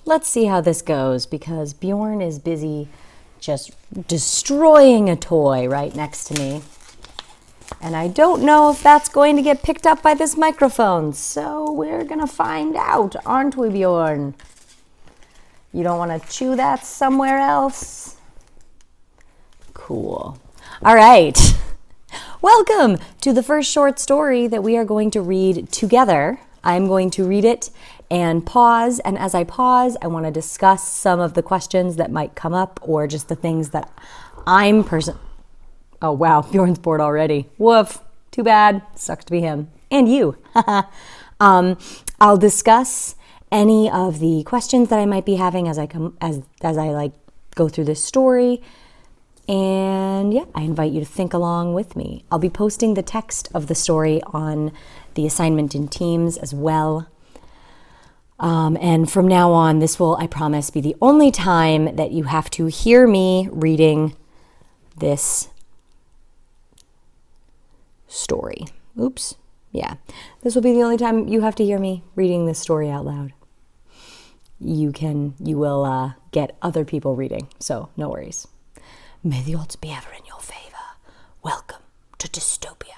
let's see how this goes, because Bjorn is busy just destroying a toy right next to me. And I don't know if that's going to get picked up by this microphone, so we're gonna find out, aren't we, Bjorn? You don't want to chew that somewhere else? Cool. All right. Welcome to the first short story that we are going to read together. I'm going to read it and pause, and as I pause, I want to discuss some of the questions that might come up or just the things that Oh, wow, Bjorn's bored already. Woof. Too bad. Sucks to be him. And you. I'll discuss any of the questions that I might be having as I go through this story. And yeah, I invite you to think along with me. I'll be posting the text of the story on the assignment in Teams as well. And from now on, this will, I promise, be the only time that you have to hear me reading this story. Oops. Yeah. This will be the only time you have to hear me reading this story out loud. You will get other people reading, so no worries. May the odds be ever in your favor. Welcome to Dystopia.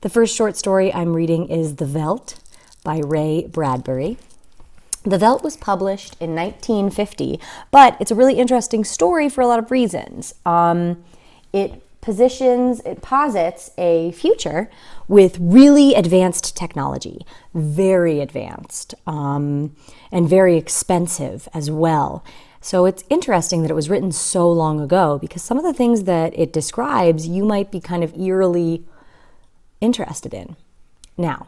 The first short story I'm reading is The Veldt by Ray Bradbury. The Veldt was published in 1950, but it's a really interesting story for a lot of reasons. It posits a future with really advanced technology, very advanced, and very expensive as well. So it's interesting that it was written so long ago, because some of the things that it describes you might be kind of eerily interested in. Now,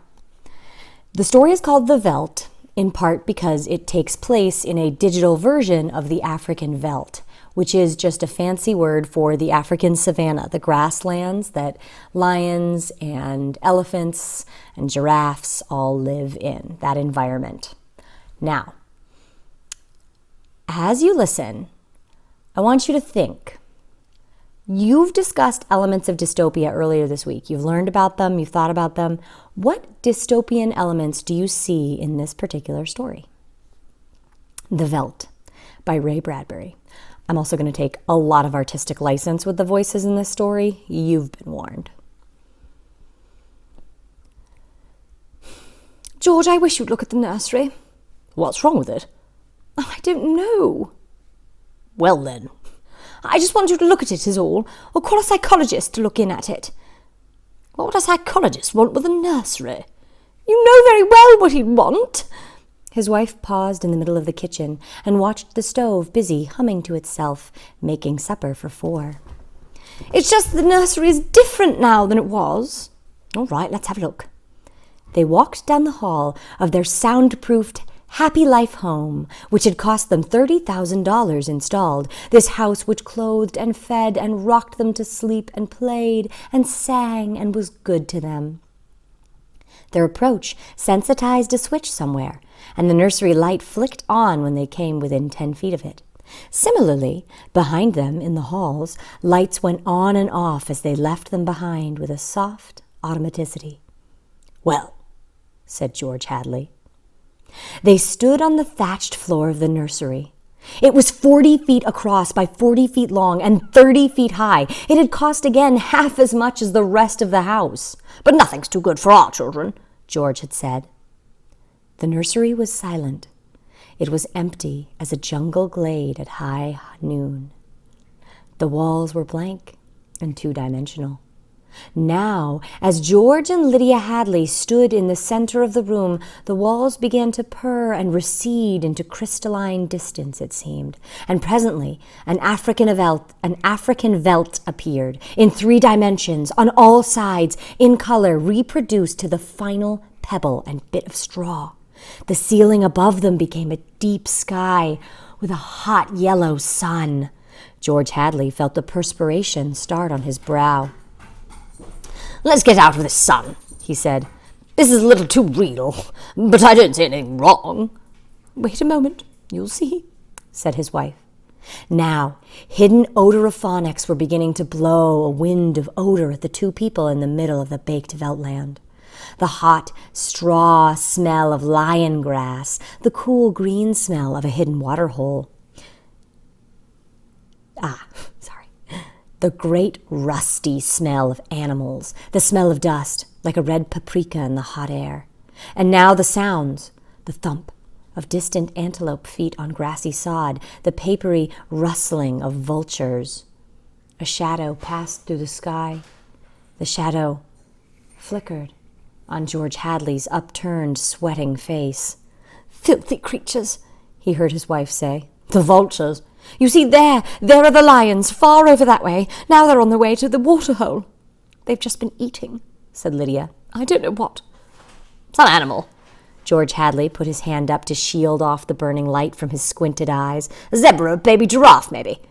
the story is called The Veldt, in part because it takes place in a digital version of the African veldt, which is just a fancy word for the African savanna, the grasslands that lions and elephants and giraffes all live in, that environment. Now, as you listen, I want you to think. You've discussed elements of dystopia earlier this week. You've learned about them, you've thought about them. What dystopian elements do you see in this particular story? The Veldt by Ray Bradbury. I'm also going to take a lot of artistic license with the voices in this story. You've been warned. George, I wish you'd look at the nursery. What's wrong with it? I don't know. Well then. I just want you to look at it is all, or call a psychologist to look in at it. What would a psychologist want with a nursery? You know very well what he'd want. His wife paused in the middle of the kitchen and watched the stove busy humming to itself, making supper for 4. It's just the nursery is different now than it was. All right, let's have a look. They walked down the hall of their soundproofed Happy Life home, which had cost them $30,000 installed, this house which clothed and fed and rocked them to sleep and played and sang and was good to them. Their approach sensitized a switch somewhere, and the nursery light flicked on when they came within 10 feet of it. Similarly, behind them in the halls, lights went on and off as they left them behind with a soft automaticity. Well, said George Hadley. They stood on the thatched floor of the nursery. It was 40 feet across by 40 feet long and 30 feet high. It had cost again half as much as the rest of the house. But nothing's too good for our children, George had said. The nursery was silent. It was empty as a jungle glade at high noon. The walls were blank and 2-dimensional. Now, as George and Lydia Hadley stood in the center of the room, the walls began to purr and recede into crystalline distance, it seemed. And presently, an African veldt appeared, in 3 dimensions, on all sides, in color, reproduced to the final pebble and bit of straw. The ceiling above them became a deep sky with a hot yellow sun. George Hadley felt the perspiration start on his brow. Let's get out of this sun, he said. This is a little too real, but I don't see anything wrong. Wait a moment, you'll see, said his wife. Now, hidden odorophonics were beginning to blow a wind of odor at the 2 people in the middle of the baked Veltland. The hot straw smell of lion grass, the cool green smell of a hidden water hole. The great rusty smell of animals, the smell of dust, like a red paprika in the hot air. And now the sounds, the thump of distant antelope feet on grassy sod, the papery rustling of vultures. A shadow passed through the sky. The shadow flickered on George Hadley's upturned, sweating face. Filthy creatures, he heard his wife say. The vultures. You see, there are the lions, far over that way. Now they're on their way to the waterhole. They've just been eating, said Lydia. I don't know what. Some animal. George Hadley put his hand up to shield off the burning light from his squinted eyes. A zebra, baby giraffe, maybe.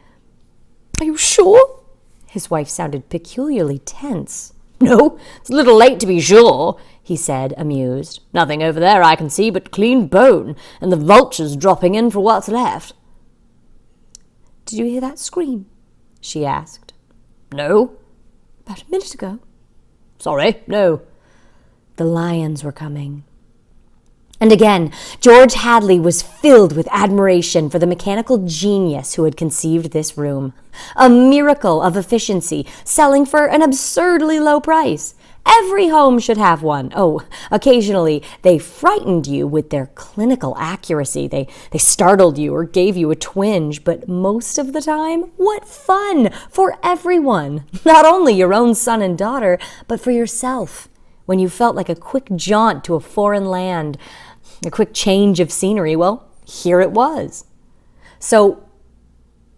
Are you sure? His wife sounded peculiarly tense. No, it's a little late to be sure, he said, amused. Nothing over there I can see but clean bone, and the vultures dropping in for what's left. Did you hear that scream? She asked. No. About a minute ago. Sorry, no. The lions were coming. And again, George Hadley was filled with admiration for the mechanical genius who had conceived this room. A miracle of efficiency, selling for an absurdly low price. Every home should have one. Oh, occasionally they frightened you with their clinical accuracy. They startled you or gave you a twinge, but most of the time, what fun for everyone. Not only your own son and daughter, but for yourself. When you felt like a quick jaunt to a foreign land, a quick change of scenery, well, here it was. So,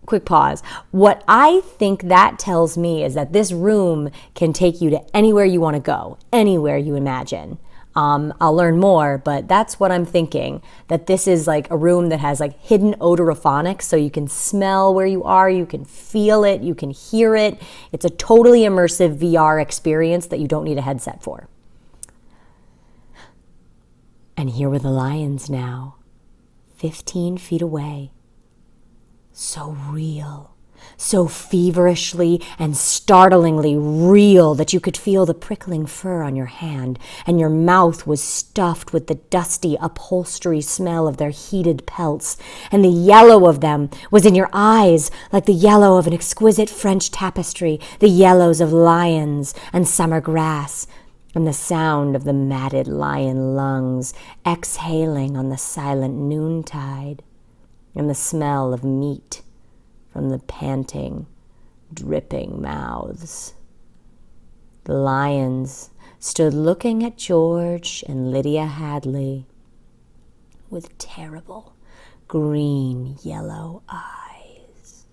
quick pause. What I think that tells me is that this room can take you to anywhere you want to go, anywhere you imagine. I'll learn more, but that's what I'm thinking, that this is like a room that has like hidden odorophonics, so you can smell where you are, you can feel it, you can hear it. It's a totally immersive VR experience that you don't need a headset for. And here were the lions now, 15 feet away. So real, so feverishly and startlingly real that you could feel the prickling fur on your hand, and your mouth was stuffed with the dusty upholstery smell of their heated pelts, and the yellow of them was in your eyes like the yellow of an exquisite French tapestry, the yellows of lions and summer grass, and the sound of the matted lion lungs exhaling on the silent noontide, and the smell of meat from the panting, dripping mouths. The lions stood looking at George and Lydia Hadley with terrible green-yellow eyes.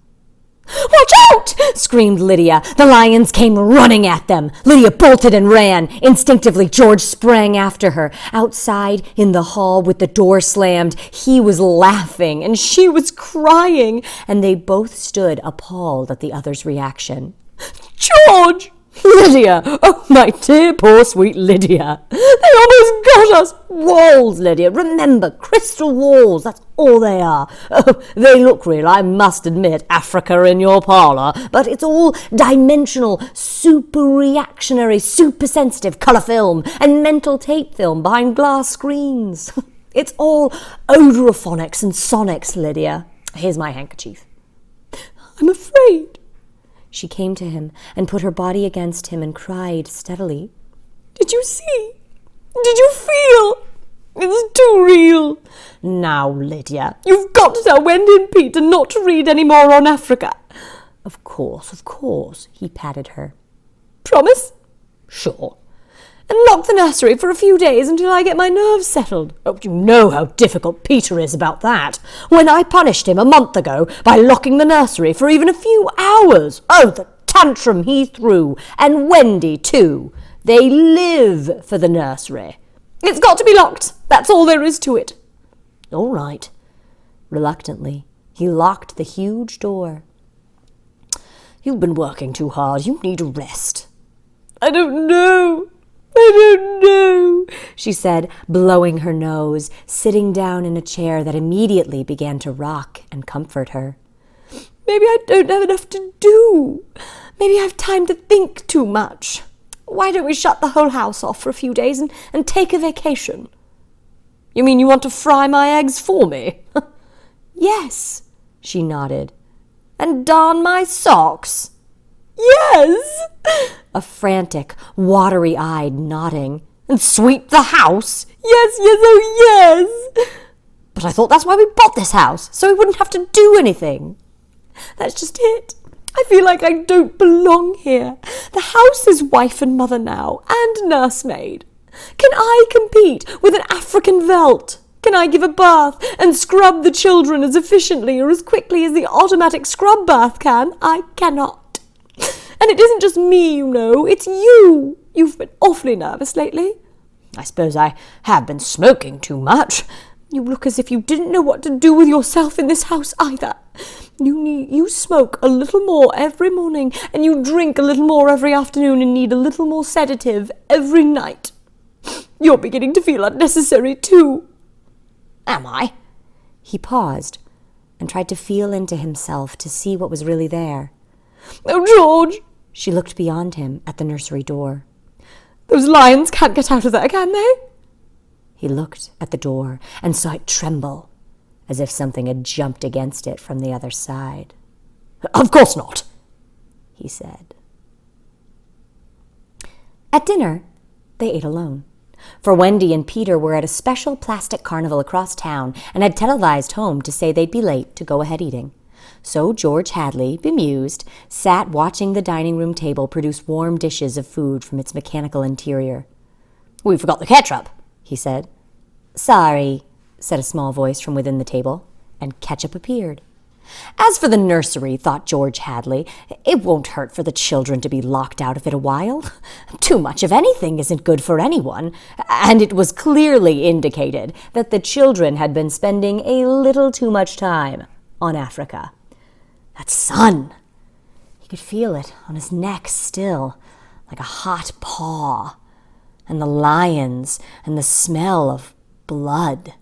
"Watch out!" screamed Lydia. The lions came running at them. Lydia bolted and ran. Instinctively, George sprang after her. Outside, in the hall, with the door slammed, he was laughing and she was crying, and they both stood appalled at the other's reaction. "George!" "Lydia! Oh, my dear, poor, sweet Lydia! They almost got us! Walls, Lydia! Remember, crystal walls! That's all they are! Oh, they look real, I must admit, Africa in your parlour, but it's all dimensional, super-reactionary, super-sensitive colour film and mental tape film behind glass screens. It's all odorophonics and sonics, Lydia. Here's my handkerchief." "I'm afraid." She came to him and put her body against him and cried steadily. "Did you see? Did you feel? It's too real." "Now, Lydia, you've got to tell Wendy and Peter not to read any more on Africa." Of course, he patted her. "Promise?" "Sure." "And lock the nursery for a few days until I get my nerves settled." "Oh, you know how difficult Peter is about that. When I punished him a month ago by locking the nursery for even a few hours, oh, the tantrum he threw, and Wendy too. They live for the nursery." "It's got to be locked. That's all there is to it." "All right." Reluctantly, he locked the huge door. "You've been working too hard. You need a rest." "I don't know, she said, blowing her nose, sitting down in a chair that immediately began to rock and comfort her. "Maybe I don't have enough to do. Maybe I have time to think too much. Why don't we shut the whole house off for a few days and take a vacation?" "You mean you want to fry my eggs for me?" "Yes," she nodded. "And darn my socks?" "Yes!" A frantic, watery-eyed nodding. "And sweep the house?" "Yes, yes, oh yes!" "But I thought that's why we bought this house, so we wouldn't have to do anything." "That's just it. I feel like I don't belong here. The house is wife and mother now, and nursemaid. Can I compete with an African Veldt? Can I give a bath and scrub the children as efficiently or as quickly as the automatic scrub bath can? I cannot. And it isn't just me, you know, it's you. You've been awfully nervous lately." "I suppose I have been smoking too much." "You look as if you didn't know what to do with yourself in this house either. You smoke a little more every morning, and you drink a little more every afternoon and need a little more sedative every night. You're beginning to feel unnecessary too." "Am I?" He paused and tried to feel into himself to see what was really there. "Oh, George!" She looked beyond him at the nursery door. "Those lions can't get out of there, can they?" He looked at the door and saw it tremble, as if something had jumped against it from the other side. "Of course not," he said. At dinner, they ate alone. For Wendy and Peter were at a special plastic carnival across town and had televised home to say they'd be late to go ahead eating. So George Hadley, bemused, sat watching the dining room table produce warm dishes of food from its mechanical interior. "We forgot the ketchup," he said. "Sorry," said a small voice from within the table, and ketchup appeared. As for the nursery, thought George Hadley, it won't hurt for the children to be locked out of it a while. Too much of anything isn't good for anyone, and it was clearly indicated that the children had been spending a little too much time on Africa. That sun! He could feel it on his neck still, like a hot paw. And the lions, and the smell of blood.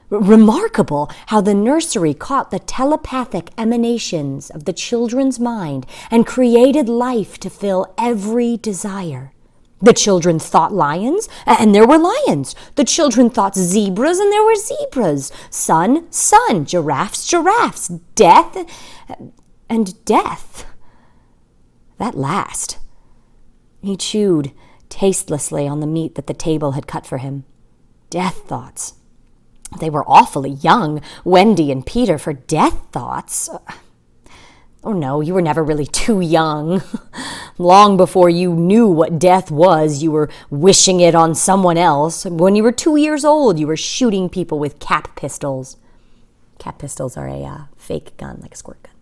Remarkable how the nursery caught the telepathic emanations of the children's mind and created life to fill every desire. The children thought lions, and there were lions. The children thought zebras, and there were zebras. Sun, sun. Giraffes, giraffes. Death, and death. That last. He chewed tastelessly on the meat that the table had cut for him. Death thoughts. They were awfully young, Wendy and Peter, for death thoughts. Oh no, you were never really too young. Long before you knew what death was, you were wishing it on someone else. When you were 2 years old, you were shooting people with cap pistols. Cap pistols are a fake gun, like a squirt gun.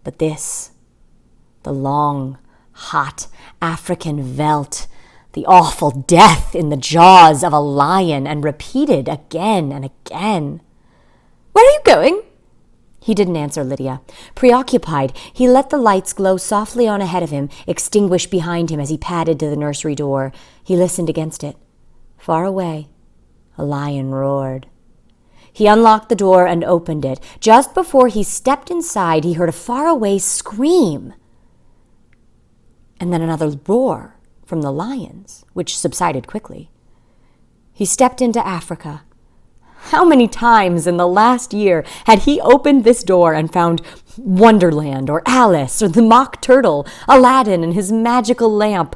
But this, the long, hot African veldt, the awful death in the jaws of a lion, and repeated again and again. "Where are you going?" He didn't answer Lydia. Preoccupied, he let the lights glow softly on ahead of him, extinguish behind him as he padded to the nursery door. He listened against it. Far away, a lion roared. He unlocked the door and opened it. Just before he stepped inside, he heard a faraway scream. And then another roar from the lions, which subsided quickly. He stepped into Africa. How many times in the last year had he opened this door and found Wonderland or Alice or the Mock Turtle, Aladdin and his magical lamp,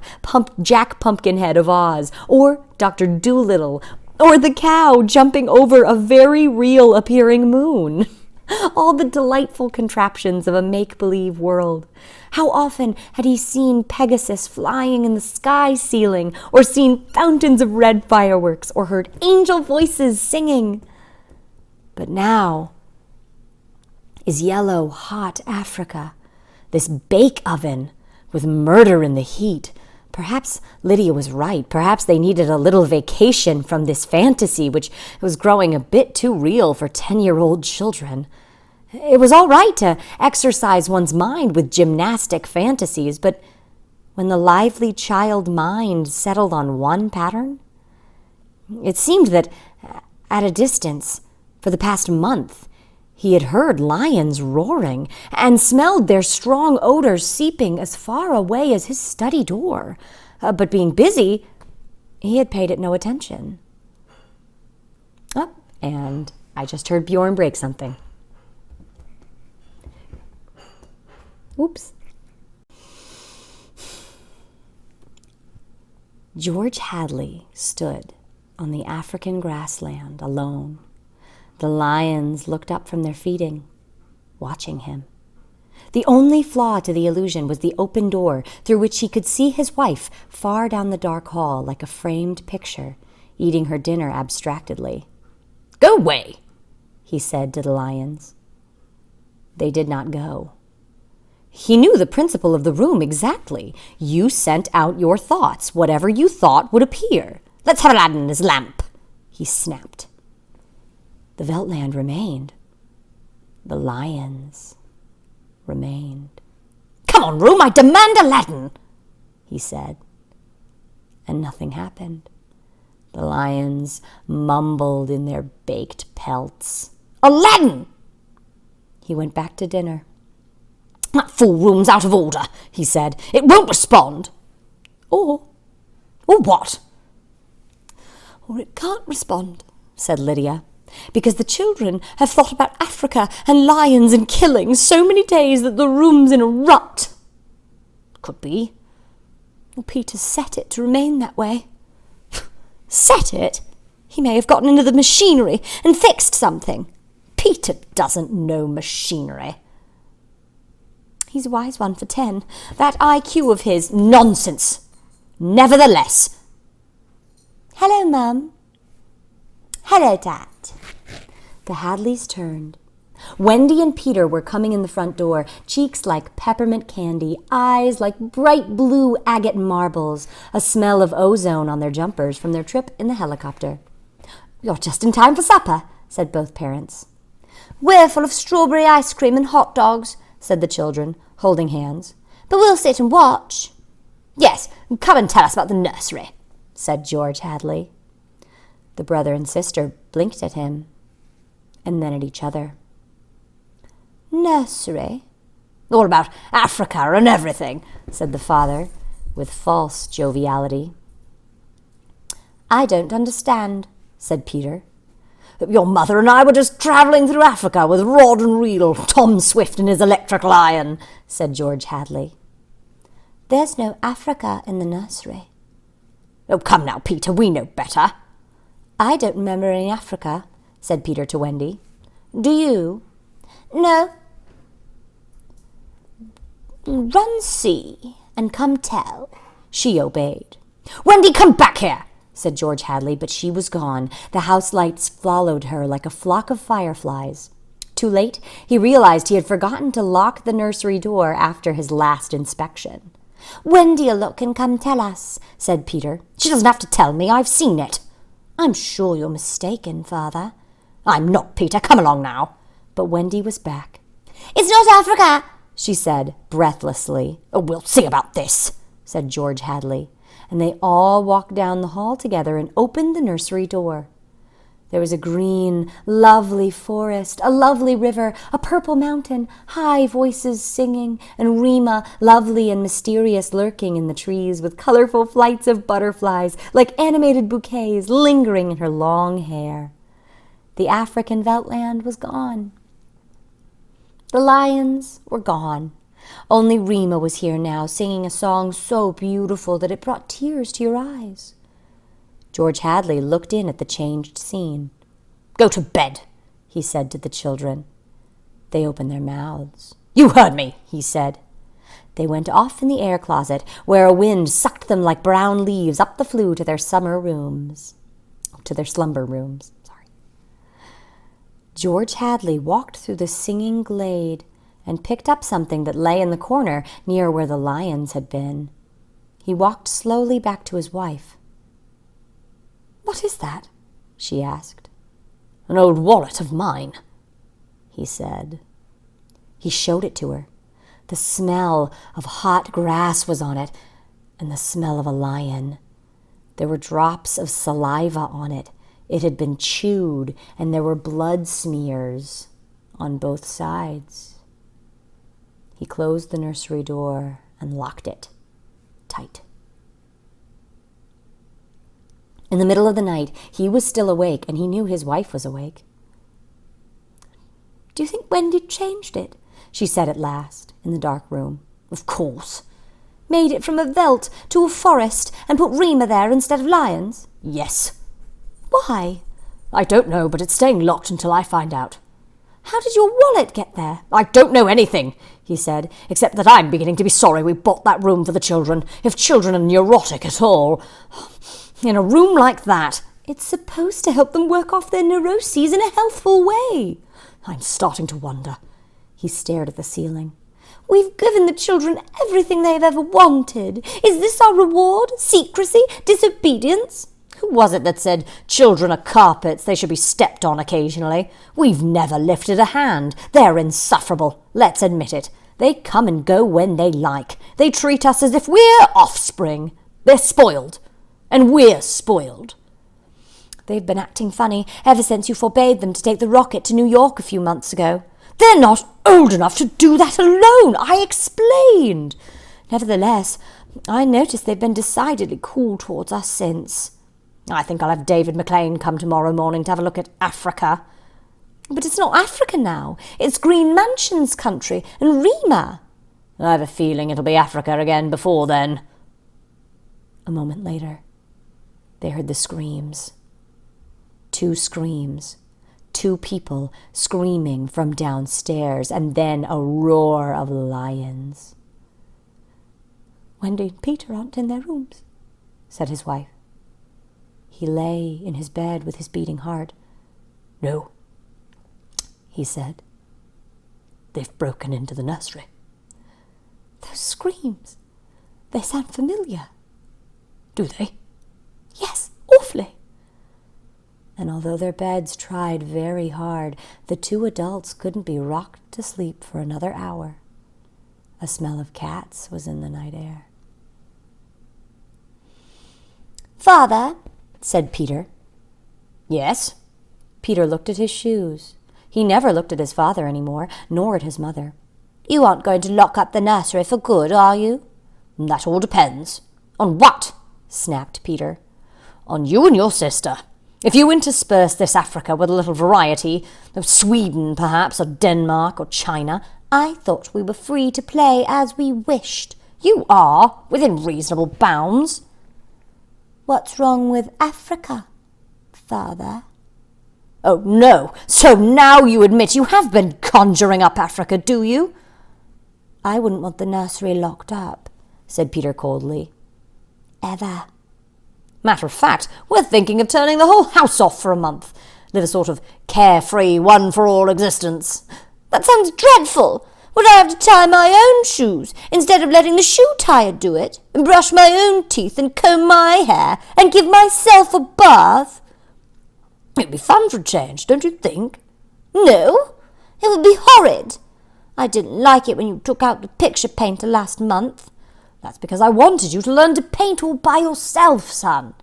Jack Pumpkinhead of Oz, or Dr. Dolittle, or the cow jumping over a very real appearing moon? All the delightful contraptions of a make-believe world. How often had he seen Pegasus flying in the sky ceiling, or seen fountains of red fireworks, or heard angel voices singing? But now is yellow, hot Africa, this bake oven with murder in the heat. Perhaps Lydia was right. Perhaps they needed a little vacation from this fantasy, which was growing a bit too real for 10-year-old children. It was all right to exercise one's mind with gymnastic fantasies, but when the lively child mind settled on one pattern, it seemed that at a distance, for the past month, He had heard lions roaring and smelled their strong odors seeping as far away as his study door. But being busy, he had paid it no attention. Oh, and I just heard Bjorn break something. Oops. George Hadley stood on the African grassland alone. The lions looked up from their feeding, watching him. The only flaw to the illusion was the open door through which he could see his wife far down the dark hall like a framed picture, eating her dinner abstractedly. "Go away," he said to the lions. They did not go. He knew the principle of the room exactly. You sent out your thoughts. Whatever you thought would appear. "Let's have Aladdin and his lamp," he snapped. The Veltland remained. The lions remained. "Come on, room, I demand Aladdin," he said. And nothing happened. The lions mumbled in their baked pelts. "Aladdin!" He went back to dinner. "That full room's out of order," he said. "It won't respond." Or what?" "Or it can't respond," said Lydia, "because the children have thought about Africa and lions and killing so many days that the room's in a rut." "Could be." Well, Peter set it to remain that way." "Set it? He may have gotten into the machinery and fixed something." "Peter doesn't know machinery." "He's a wise one for 10. That IQ of his—" "Nonsense! Nevertheless." "Hello, Mum." "Hello, Dad." The Hadleys turned. Wendy and Peter were coming in the front door, cheeks like peppermint candy, eyes like bright blue agate marbles, a smell of ozone on their jumpers from their trip in the helicopter. "You're just in time for supper," said both parents. "We're full of strawberry ice cream and hot dogs," said the children, holding hands. "But we'll sit and watch." "Yes, come and tell us about the nursery," said George Hadley. The brother and sister blinked at him, and then at each other. "Nursery?" "All about Africa and everything," said the father, with false joviality. "I don't understand," said Peter. "Your mother and I were just travelling through Africa with rod and reel, Tom Swift and his electric lion," said George Hadley. "There's no Africa in the nursery." "Oh, come now, Peter, we know better." "I don't remember any Africa," said Peter to Wendy. "Do you?" "No." "Run see and come tell." She obeyed. "Wendy, come back here," said George Hadley, but she was gone. The house lights followed her like a flock of fireflies. Too late, he realized he had forgotten to lock the nursery door after his last inspection. "Wendy'll look and come tell us," said Peter. "She doesn't have to tell me. I've seen it." "I'm sure you're mistaken, Father." "I'm not, Peter. Come along now." But Wendy was back. "It's not Africa," she said breathlessly. "Oh, we'll see about this," said George Hadley, and they all walked down the hall together and opened the nursery door. There was a green, lovely forest, a lovely river, a purple mountain, high voices singing, and Rima, lovely and mysterious, lurking in the trees with colorful flights of butterflies, like animated bouquets, lingering in her long hair. The African Veltland was gone. The lions were gone. Only Rima was here now, singing a song so beautiful that it brought tears to your eyes. George Hadley looked in at the changed scene. "Go to bed," he said to the children. They opened their mouths. "You heard me," he said. They went off in the air closet, where a wind sucked them like brown leaves up the flue to their slumber rooms. George Hadley walked through the singing glade and picked up something that lay in the corner near where the lions had been. He walked slowly back to his wife. "What is that?" she asked. "An old wallet of mine," he said. He showed it to her. The smell of hot grass was on it, and the smell of a lion. There were drops of saliva on it. It had been chewed, and there were blood smears on both sides. He closed the nursery door and locked it tight. In the middle of the night, he was still awake, and he knew his wife was awake. "Do you think Wendy changed it?" she said at last, in the dark room. "Of course." "Made it from a veldt to a forest and put Rima there instead of lions?" "Yes." "Why?" "I don't know, but it's staying locked until I find out." "How did your wallet get there?" "I don't know anything," he said, "except that I'm beginning to be sorry we bought that room for the children. If children are neurotic at all, in a room like that..." "It's supposed to help them work off their neuroses in a healthful way." "I'm starting to wonder." He stared at the ceiling. "We've given the children everything they've ever wanted. Is this our reward? Secrecy? Disobedience?" "Who was it that said children are carpets, they should be stepped on occasionally? We've never lifted a hand. They're insufferable. Let's admit it. They come and go when they like. They treat us as if we're offspring. They're spoiled. And we're spoiled." "They've been acting funny ever since you forbade them to take the rocket to New York a few months ago." "They're not old enough to do that alone. I explained." "Nevertheless, I noticed they've been decidedly cool towards us since." "I think I'll have David McLean come tomorrow morning to have a look at Africa." "But it's not Africa now. It's Green Mansion's country and Rima." "I have a feeling it'll be Africa again before then." A moment later, they heard the screams. 2 screams. 2 people screaming from downstairs, and then a roar of lions. "Wendy and Peter aren't in their rooms," said his wife. He lay in his bed with his beating heart. "No," he said. "They've broken into the nursery." "Those screams, they sound familiar." "Do they?" "Yes, awfully." And although their beds tried very hard, the 2 adults couldn't be rocked to sleep for another hour. A smell of cats was in the night air. "Father," said Peter. "Yes?" Peter looked at his shoes. He never looked at his father anymore, nor at his mother. "You aren't going to lock up the nursery for good, are you?" "That all depends." "On what?" snapped Peter. "On you and your sister. If you intersperse this Africa with a little variety, of Sweden perhaps, or Denmark, or China..." "I thought we were free to play as we wished." "You are, within reasonable bounds." "What's wrong with Africa, Father?" "Oh, no. So now you admit you have been conjuring up Africa, do you?" "I wouldn't want the nursery locked up," said Peter coldly. "Ever." "Matter of fact, we're thinking of turning the whole house off for a month. Live a sort of carefree, one-for-all existence." "That sounds dreadful. Would I have to tie my own shoes instead of letting the shoe tire do it, and brush my own teeth and comb my hair and give myself a bath?" "It'd be fun for a change, don't you think?" "No, it would be horrid. I didn't like it when you took out the picture painter last month." "That's because I wanted you to learn to paint all by yourself, son."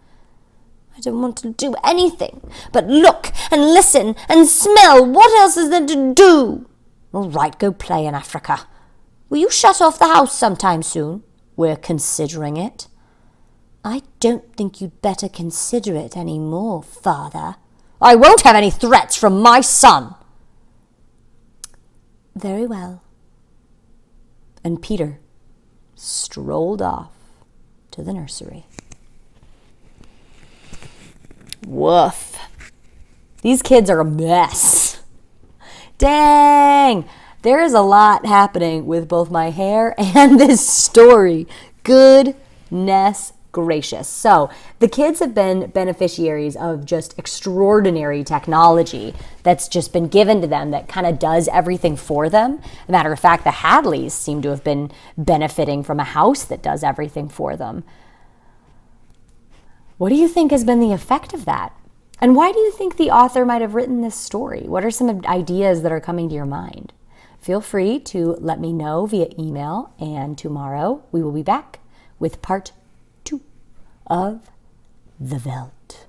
"I don't want to do anything but look and listen and smell. What else is there to do?" "All right, go play in Africa." "Will you shut off the house sometime soon?" "We're considering it." "I don't think you'd better consider it any more, Father." "I won't have any threats from my son." "Very well." And Peter strolled off to the nursery. Woof. These kids are a mess. Dang! There is a lot happening with both my hair and this story. Goodness gracious. So, the kids have been beneficiaries of just extraordinary technology that's just been given to them that kind of does everything for them. As a matter of fact, the Hadleys seem to have been benefiting from a house that does everything for them. What do you think has been the effect of that? And why do you think the author might have written this story? What are some ideas that are coming to your mind? Feel free to let me know via email, and tomorrow we will be back with part 2 of the Veldt.